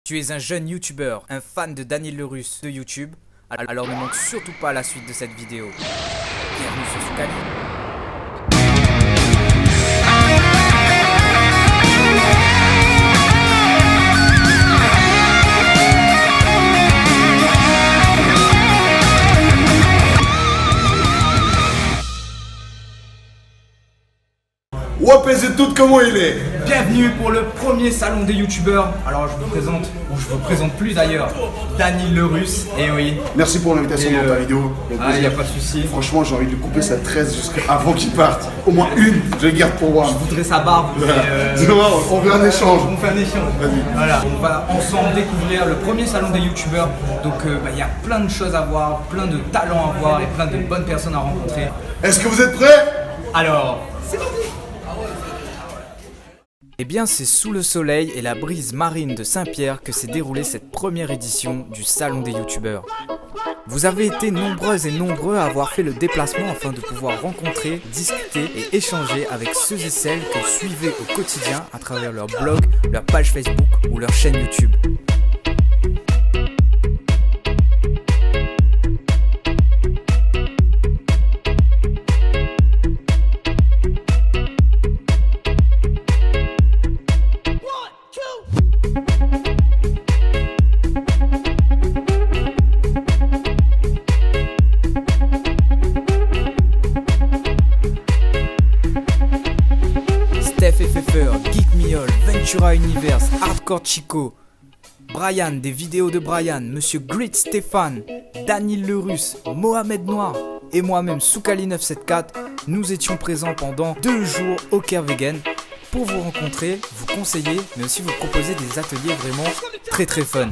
Tu es un jeune youtubeur, un fan de Daniel le Russe de YouTube, alors ne manque surtout pas la suite de cette vidéo. Bienvenue sur Soukali. Wapez et tout, comment il est? Bienvenue pour le premier salon des youtubeurs. Alors je vous présente plus d'ailleurs, Daniel le Russe, et oui. Merci pour l'invitation dans ta vidéo. Il n'y a pas de souci. Franchement, j'ai envie de lui couper sa tresse jusqu'avant qu'il parte. Au moins une, je les garde pour moi. Je voudrais sa barbe. On fait un échange. On fait un échange. Vas-y. Voilà, on va ensemble découvrir le premier salon des youtubeurs. Donc il y a plein de choses à voir, plein de talents à voir et plein de bonnes personnes à rencontrer. Est-ce que vous êtes prêts? Alors, c'est parti. Eh bien, c'est sous le soleil et la brise marine de Saint-Pierre que s'est déroulée cette première édition du Salon des youtubeurs. Vous avez été nombreuses et nombreux à avoir fait le déplacement afin de pouvoir rencontrer, discuter et échanger avec ceux et celles que vous suivez au quotidien à travers leur blog, leur page Facebook ou leur chaîne YouTube. Steph FFR, Geek Miol, Ventura Universe, Hardcore Chico, Brian, des vidéos de Brian, Monsieur Grit Stéphane, Daniel le Russe, Mohamed Noir et moi-même Soukali 974, nous étions présents pendant 2 jours au Kervegen pour vous rencontrer, vous conseiller, mais aussi vous proposer des ateliers vraiment très fun.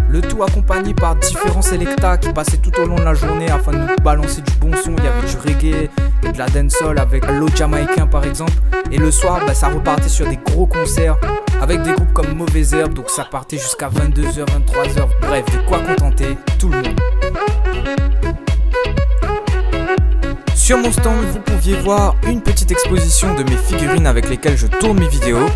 Le tout accompagné par différents selectas qui passaient tout au long de la journée afin de nous balancer du bon son. Il y avait du reggae et de la dancehall avec l'eau jamaïcain par exemple. Et le soir, ça repartait sur des gros concerts avec des groupes comme Mauvaise Herbe. Donc ça partait jusqu'à 22h, 23h. Bref, de quoi contenter tout le monde. Sur mon stand, vous pouviez voir une petite exposition de mes figurines avec lesquelles je tourne mes vidéos.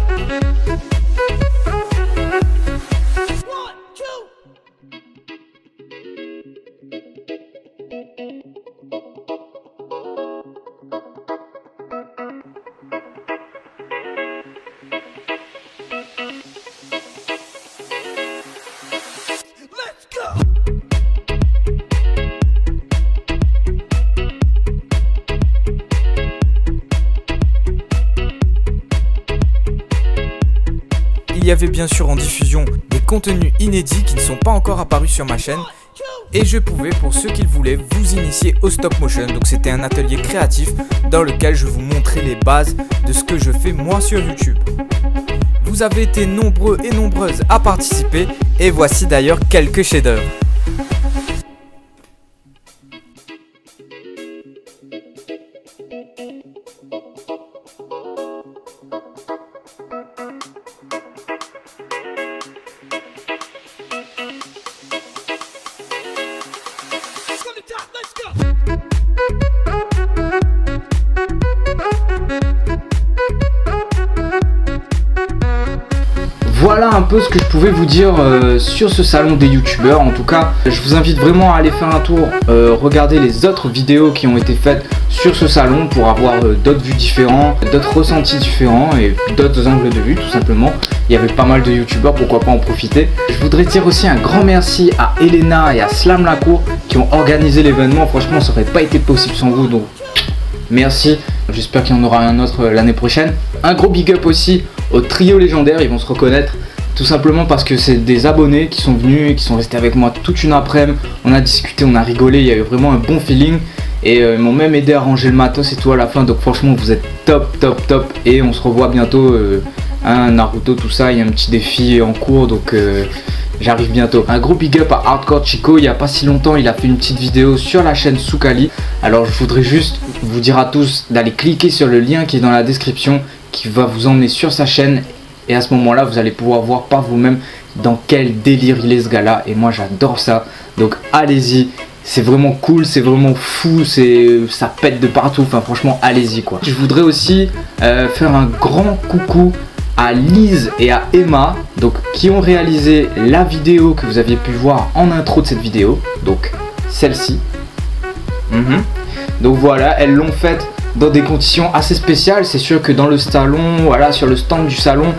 Il y avait bien sûr en diffusion des contenus inédits qui ne sont pas encore apparus sur ma chaîne. Et je pouvais, pour ceux qui le voulaient, vous initier au stop motion. Donc c'était un atelier créatif dans lequel je vous montrais les bases de ce que je fais moi sur YouTube. Vous avez été nombreux et nombreuses à participer et voici d'ailleurs quelques chefs-d'œuvre. Voilà un peu ce que je pouvais vous dire sur ce salon des youtubeurs. En tout cas, je vous invite vraiment à aller faire un tour, regarder les autres vidéos qui ont été faites sur ce salon pour avoir d'autres vues différentes, d'autres ressentis différents et d'autres angles de vue tout simplement. Il y avait pas mal de youtubeurs, pourquoi pas en profiter. Je voudrais dire aussi un grand merci à Elena et à Slam Lacour qui ont organisé l'événement. Franchement, ça aurait pas été possible sans vous, donc merci. J'espère qu'il y en aura un autre l'année prochaine. Un gros big up aussi au trio légendaire, ils vont se reconnaître. Tout simplement parce que c'est des abonnés qui sont venus et qui sont restés avec moi toute une après-midi. On a discuté, on a rigolé, il y a eu vraiment un bon feeling. Et ils m'ont même aidé à ranger le matos et tout à la fin. Donc franchement vous êtes top. Et on se revoit bientôt, Naruto, tout ça. Il y a un petit défi en cours, donc j'arrive bientôt. Un gros big up à Hardcore Chico, il n'y a pas si longtemps il a fait une petite vidéo sur la chaîne Soukali. Alors je voudrais juste vous dire à tous d'aller cliquer sur le lien qui est dans la description, qui va vous emmener sur sa chaîne. Et à ce moment là vous allez pouvoir voir par vous-même dans quel délire il est ce gars là. Et moi j'adore ça, donc allez-y. C'est vraiment cool, c'est vraiment fou, ça pète de partout, enfin franchement allez-y quoi. Je voudrais aussi faire un grand coucou à Lise et à Emma, donc qui ont réalisé la vidéo que vous aviez pu voir en intro de cette vidéo, donc celle-ci. Donc voilà, elles l'ont faite dans des conditions assez spéciales. C'est sûr que dans le salon, voilà, sur le stand du salon,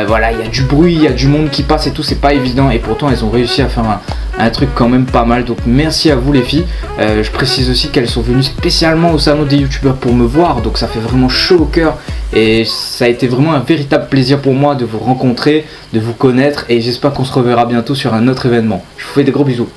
voilà, il y a du bruit, il y a du monde qui passe et tout, c'est pas évident, et pourtant elles ont réussi à faire un truc quand même pas mal. Donc merci à vous les filles. Je précise aussi qu'elles sont venues spécialement au salon des youtubeurs pour me voir, donc ça fait vraiment chaud au cœur, et ça a été vraiment un véritable plaisir pour moi de vous rencontrer, de vous connaître, et j'espère qu'on se reverra bientôt sur un autre événement. Je vous fais des gros bisous.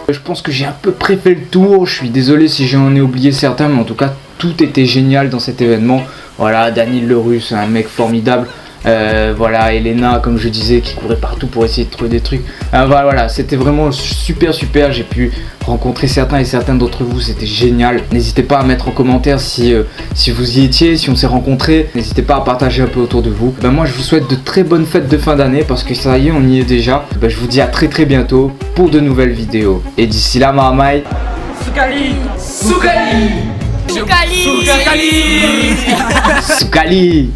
Je pense que j'ai à peu près fait le tour, je suis désolé si j'en ai oublié certains, mais en tout cas tout était génial dans cet événement. Voilà, Daniel le Russe, un mec formidable. Voilà, Elena, comme je disais, qui courait partout pour essayer de trouver des trucs. Voilà, c'était vraiment super. J'ai pu rencontrer certains et certaines d'entre vous, c'était génial. N'hésitez pas à mettre en commentaire si vous y étiez, si on s'est rencontrés. N'hésitez pas à partager un peu autour de vous. Moi je vous souhaite de très bonnes fêtes de fin d'année, parce que ça y est, on y est déjà. Je vous dis à très bientôt pour de nouvelles vidéos. Et d'ici là, Marmaille. Soukali. Soukali.